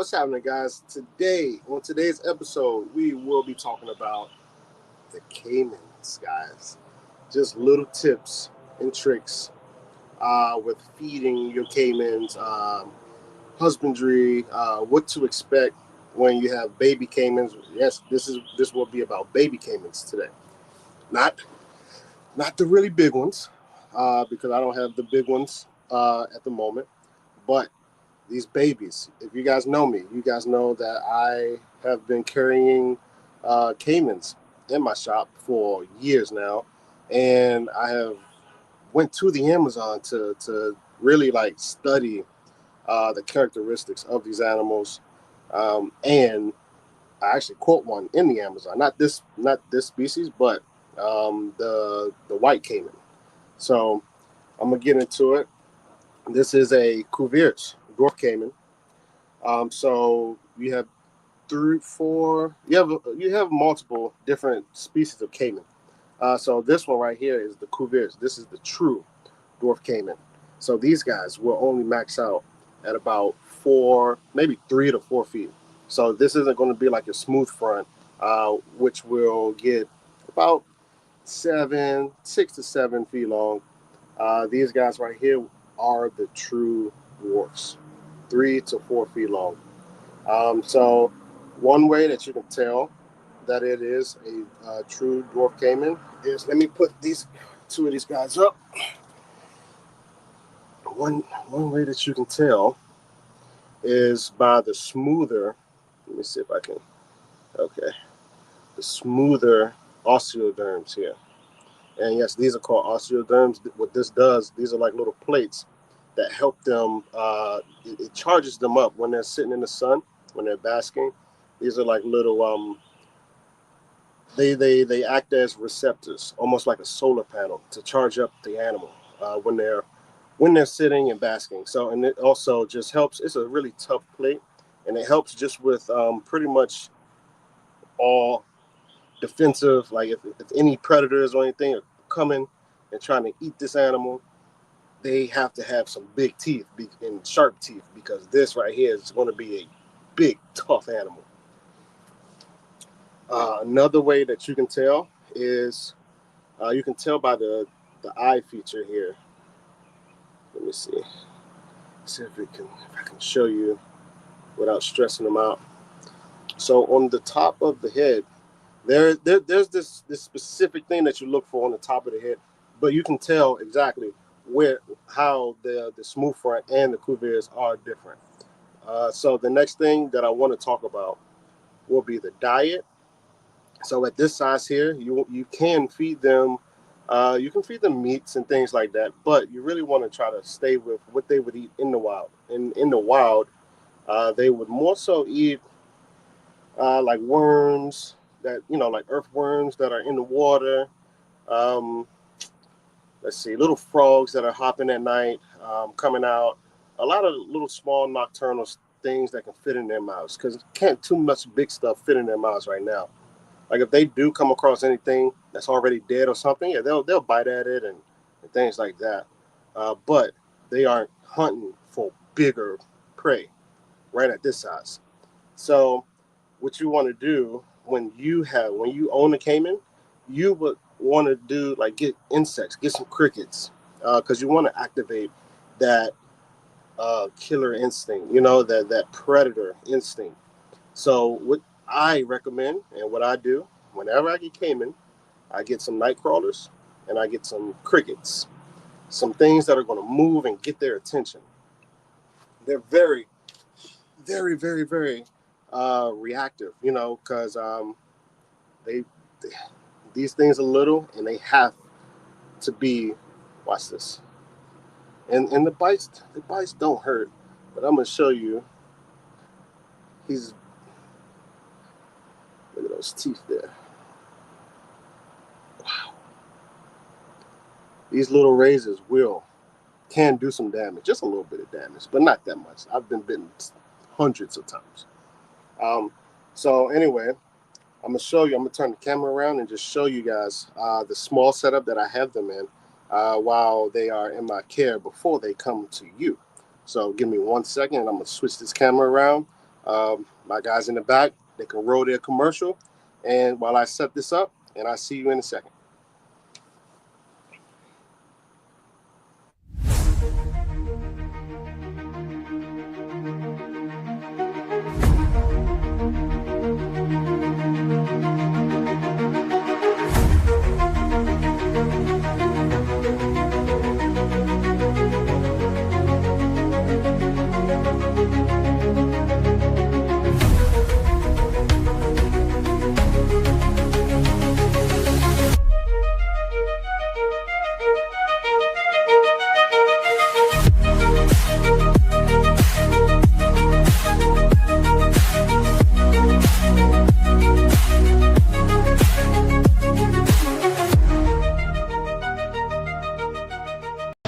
what's happening, guys? Today, on today's episode, we will be talking about the Caimans, guys. Just little tips and tricks with feeding your Caimans, husbandry, what to expect when you have baby Caimans. Yes, this will be about baby Caimans today, not not the really big ones, because I don't have the big ones at the moment, but these babies. If you guys know me, you guys know that I have been carrying Caimans in my shop for years now, and I have went to the Amazon to really like study the characteristics of these animals, and I actually caught one in the Amazon. Not this species, but the white Caiman. So I'm gonna get into it. This is a Cuvier's dwarf Caiman. So you have three, four. You have multiple different species of Caiman. So this one right here is the Cuvier's. This is the true dwarf Caiman. So these guys will only max out at about 4, maybe 3 to 4 feet. So this isn't going to be like a smooth front, which will get about 6 to 7 feet long. These guys right here are the true dwarfs, 3 to 4 feet long. So one way that you can tell that it is a true dwarf caiman is, let me put these two of these guys up. One way that you can tell is by the smoother. Let me see if I can. Okay, the smoother osteoderms here. And yes, these are called osteoderms. What this does, these are like little plates that help them. It charges them up when they're sitting in the sun, when they're basking. These are like little. They act as receptors, almost like a solar panel, to charge up the animal when they're sitting and basking. So, and it also just helps. It's a really tough plate, and it helps just with pretty much all defensive. Like if any predators or anything are coming and trying to eat this animal, they have to have some big teeth and sharp teeth, because this right here is going to be a big, tough animal. Another way that you can tell is you can tell by the eye feature here. Let me see if I can show you without stressing them out. So on the top of the head, there's this specific thing that you look for on the top of the head, but you can tell exactly how the smooth front and the Cuviers are different. So the next thing that I want to talk about will be the diet. So at this size here, you can feed them. You can feed them meats and things like that, but you really want to try to stay with what they would eat in the wild. In the wild, they would more so eat like worms, that like earthworms that are in the water. Um, let's see, little frogs that are hopping at night, coming out. A lot of little small nocturnal things that can fit in their mouths, because can't too much big stuff fit in their mouths right now. Like if they do come across anything that's already dead or something, yeah, they'll bite at it and things like that. But they aren't hunting for bigger prey right at this size. So what you want to do when you own a caiman, you would want to do like get insects, get some crickets, because you want to activate that killer instinct, that predator instinct. So what I recommend and what I do whenever I get caiman, I get some night crawlers and I get some crickets, some things that are going to move and get their attention. They're very, very, very, very reactive, because they, they these things are little and they have to be. Watch this, and the bites don't hurt, but I'm gonna show you. He's Look at those teeth there. Wow, these little razors can do some damage, just a little bit of damage, but not that much. I've been bitten hundreds of times. Um, so anyway, I'm gonna show you. I'm gonna turn the camera around and just show you guys the small setup that I have them in while they are in my care before they come to you. So give me 1 second, and I'm gonna switch this camera around My guys in the back, they can roll their commercial. And while I set this up, and I'll see you in a second.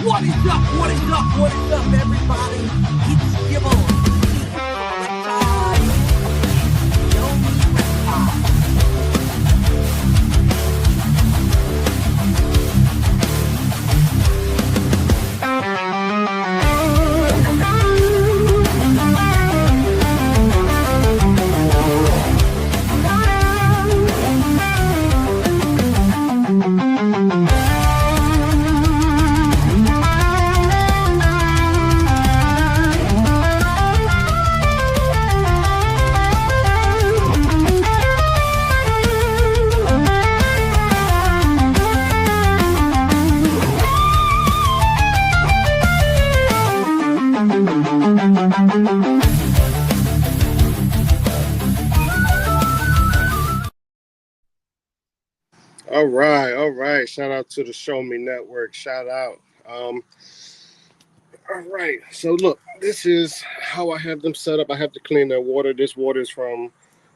What is up, what is up, what is up, everybody? It's your boy, Reptile. Yo, Reptile. All right. Shout out to the Show Me Network. Shout out. All right. So look, this is how I have them set up. I have to clean their water. This water is from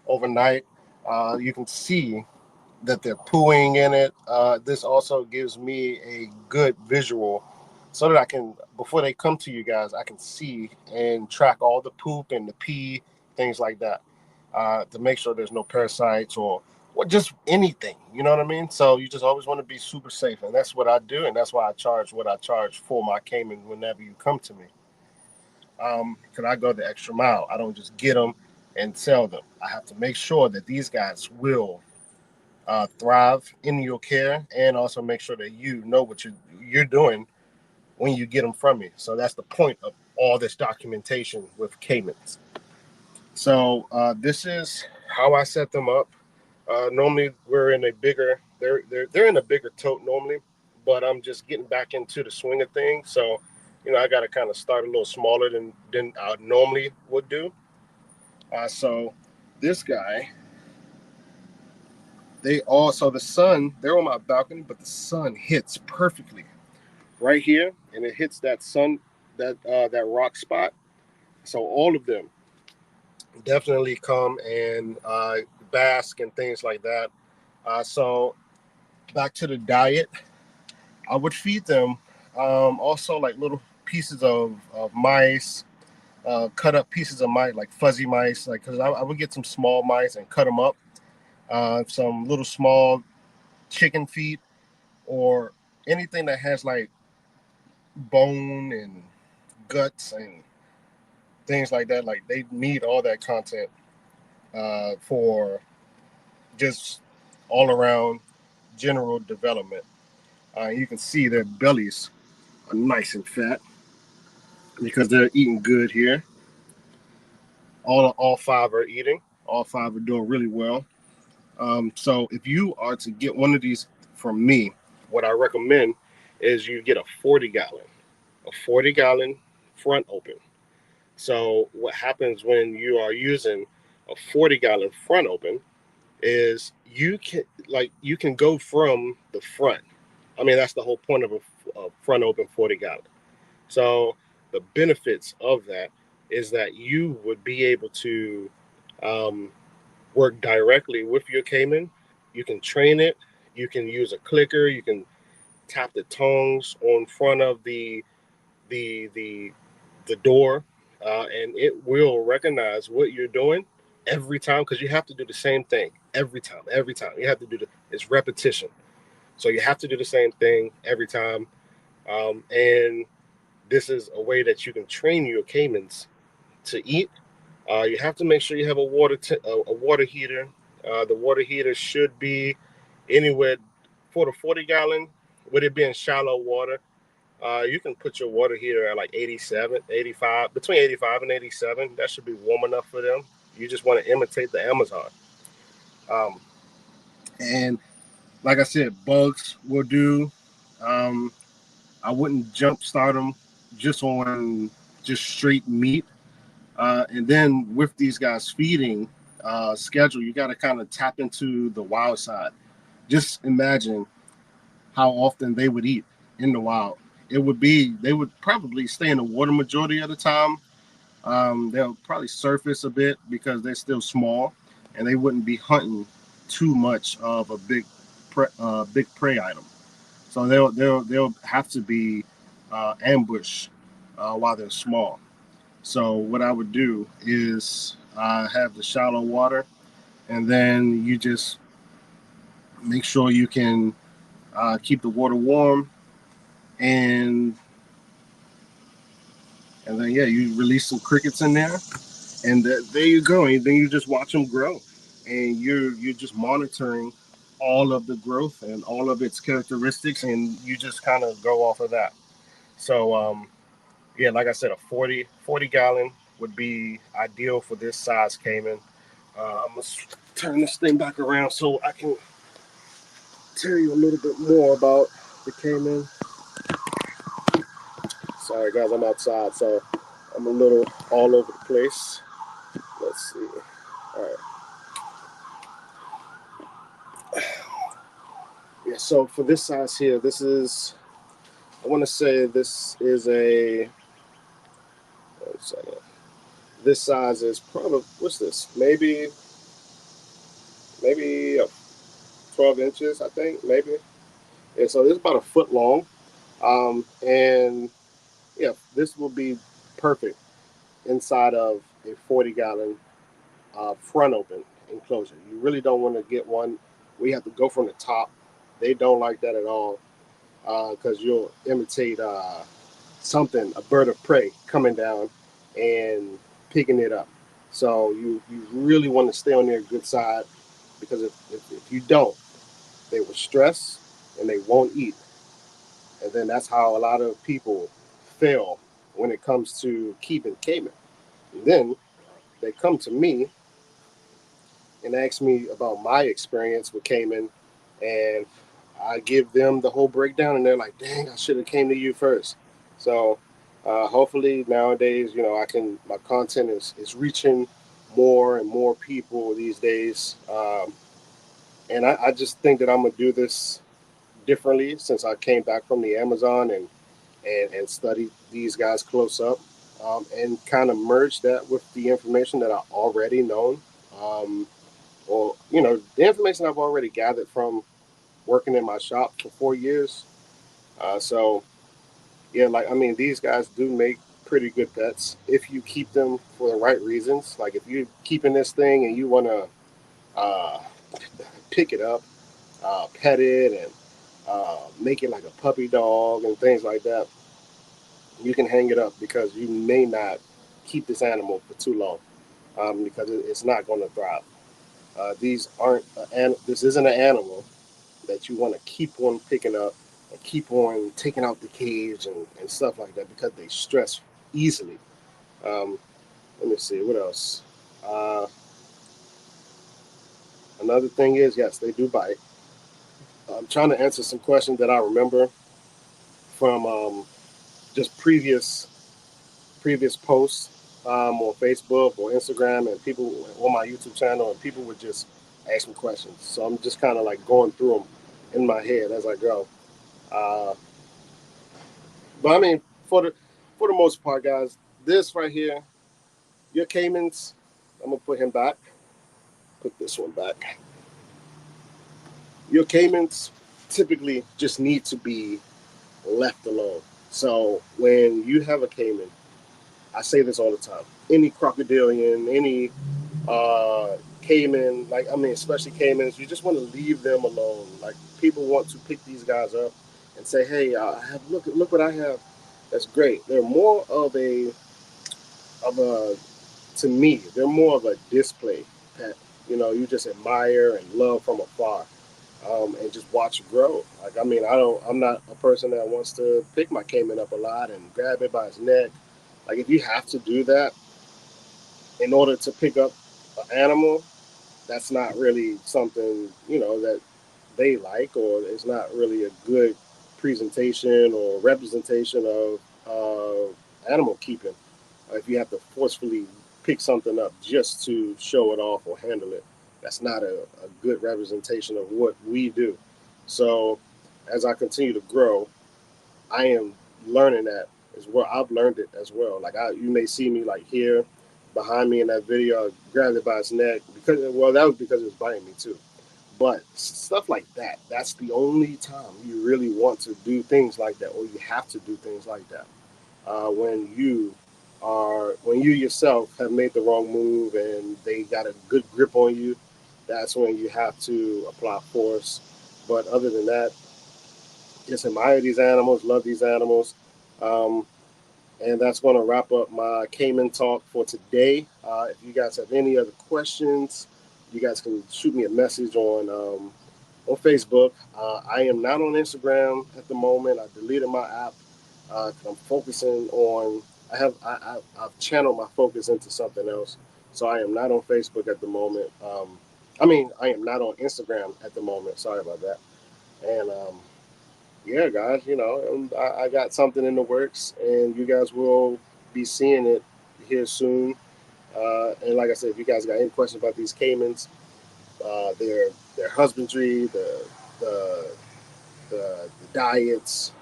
overnight. You can see that they're pooing in it. This also gives me a good visual so that I can, before they come to you guys, I can see and track all the poop and the pee, things like that, to make sure there's no parasites or just anything. You know what I mean? So you just always want to be super safe. And that's what I do. And that's why I charge what I charge for my Caiman whenever you come to me. Because I go the extra mile. I don't just get them and sell them. I have to make sure that these guys will thrive in your care, and also make sure that you know what you're doing when you get them from me. So that's the point of all this documentation with Caimans. So this is how I set them up. Normally we're in a bigger, they're in a bigger tote normally, but I'm just getting back into the swing of things. So, I got to kind of start a little smaller than I normally would do. So this guy, the sun, they're on my balcony, but the sun hits perfectly right here, and it hits that sun, that rock spot. So all of them definitely come and bask and things like that. So back to the diet, I would feed them also like little pieces of mice, cut up pieces of mice, like fuzzy mice, like because I would get some small mice and cut them up, some little small chicken feet or anything that has like bone and guts and things like that. Like they need all that content for just all around general development. You can see their bellies are nice and fat because they're eating good here. All five are eating. All five are doing really well. So if you are to get one of these from me, what I recommend is you get a 40 gallon front open. So what happens when you are using a 40-gallon front open is you can go from the front. I mean, that's the whole point of a front open 40-gallon. So the benefits of that is that you would be able to um, work directly with your Caiman. You can train it. You can use a clicker. You can tap the tongues on front of the the the door, and it will recognize what you're doing every time because you have to do the same thing every time. Every time you have to do it's repetition. So you have to do the same thing every time, and this is a way that you can train your caimans to eat You have to make sure you have a water heater. The water heater should be anywhere for the 40 gallon. With it being shallow water, you can put your water heater at like 87, 85, between 85 and 87. That should be warm enough for them. You just want to imitate the Amazon. Um, and like I said, bugs will do. Um, I wouldn't jump start them just on just straight meat. And then with these guys feeding schedule, you got to kind of tap into the wild side. Just imagine how often they would eat in the wild. They would probably stay in the water majority of the time. They'll probably surface a bit because they're still small, and they wouldn't be hunting too much of a big prey item. So they'll have to be ambushed while they're small. So what I would do is have the shallow water, and then you just make sure you can keep the water warm, and and then yeah, you release some crickets in there, and there you go. And then you just watch them grow, and you're just monitoring all of the growth and all of its characteristics, and you just kind of go off of that. So yeah, like I said, a 40 gallon would be ideal for this size Caiman. I'm gonna turn this thing back around so I can tell you a little bit more about the Caiman. Sorry guys, I'm outside, so I'm a little all over the place. Let's see. All right. Yeah, so for this size here, I want to say this is a, one second. This size is probably, what's this? Maybe 12 inches, I think, maybe. And so it's about a foot long. And yeah, this will be perfect inside of a 40-gallon front open enclosure. You really don't want to get one where you have to go from the top. They don't like that at all because you'll imitate something, a bird of prey coming down and picking it up. So you really want to stay on their good side because if you don't, they will stress and they won't eat. And then that's how a lot of people fail when it comes to keeping Cayman. And then they come to me and ask me about my experience with Cayman, and I give them the whole breakdown, and they're like, "Dang, I should have came to you first." So hopefully nowadays, I can my content is reaching more and more people these days, and I just think that I'm gonna do this differently since I came back from the Amazon and studied these guys close up, and kind of merge that with the information that I already known. Or the information I've already gathered from working in my shop for 4 years. So yeah, like I mean, these guys do make pretty good pets if you keep them for the right reasons. Like if you're keeping this thing and you want to uh, pick it up, pet it, and make it like a puppy dog and things like that, you can hang it up because you may not keep this animal for too long because it's not going to thrive. These aren't, and this isn't an animal that you want to keep on picking up and keep on taking out the cage and stuff like that because they stress easily. Um, Let me see what else. Uh, Another thing is, yes, they do bite. I'm trying to answer some questions that I remember from just previous posts on Facebook or Instagram, and people on my YouTube channel, and people would just ask me questions. So I'm just kind of like going through them in my head as I go. Uh, but I mean, for the most part, guys, this right here, your Caymans, I'm gonna put him back. Put this one back. Your Caymans typically just need to be left alone. So when you have a Cayman, I say this all the time. Any crocodilian, any Cayman, like I mean, especially Caymans, you just want to leave them alone. Like people want to pick these guys up and say, "Hey, I have look what I have." That's great. They're more of a to me, they're more of a display pet. You just admire and love from afar, and just watch it grow. Like, I mean, I'm not a person that wants to pick my Cayman up a lot and grab it by his neck. Like, if you have to do that in order to pick up an animal, that's not really something that they like, or it's not really a good presentation or representation of animal keeping. If you have to forcefully pick something up just to show it off or handle it, that's not a good representation of what we do. So as I continue to grow, I am learning that as well. I've learned it as well. Like, you may see me like here behind me in that video, I grabbed it by its neck because, well, that was because it was biting me too. But stuff like that, that's the only time you really want to do things like that, or you have to do things like that. When you yourself have made the wrong move and they got a good grip on you, that's when you have to apply force. But other than that, just admire these animals, love these animals. Um, and that's going to wrap up my Cayman talk for today. If you guys have any other questions, you guys can shoot me a message on Facebook. I am not on Instagram at the moment. I deleted my app. 'Cause I'm focusing on. I've channeled my focus into something else. So I am not on Facebook at the moment. I mean, I am not on Instagram at the moment. Sorry about that. And yeah, guys, I got something in the works, and you guys will be seeing it here soon. And like I said, if you guys got any questions about these Caymans, their husbandry, the the diets,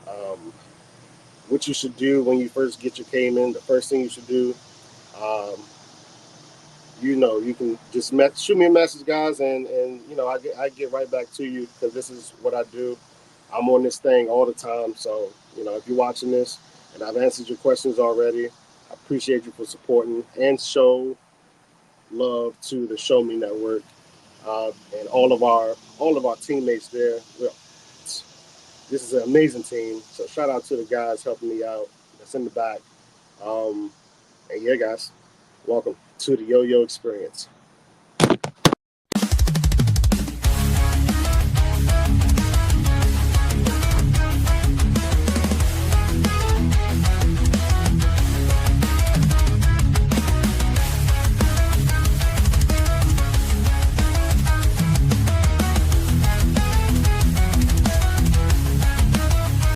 what you should do when you first get your Cayman, the first thing you should do, um, you can just shoot me a message, guys, and I get right back to you because this is what I do. I'm on this thing all the time. So, if you're watching this and I've answered your questions already, I appreciate you for supporting and show love to the Show Me Network, and all of our teammates there. This is an amazing team. So shout out to the guys helping me out. That's in the back. And yeah, guys, welcome to the Yo Yo Experience.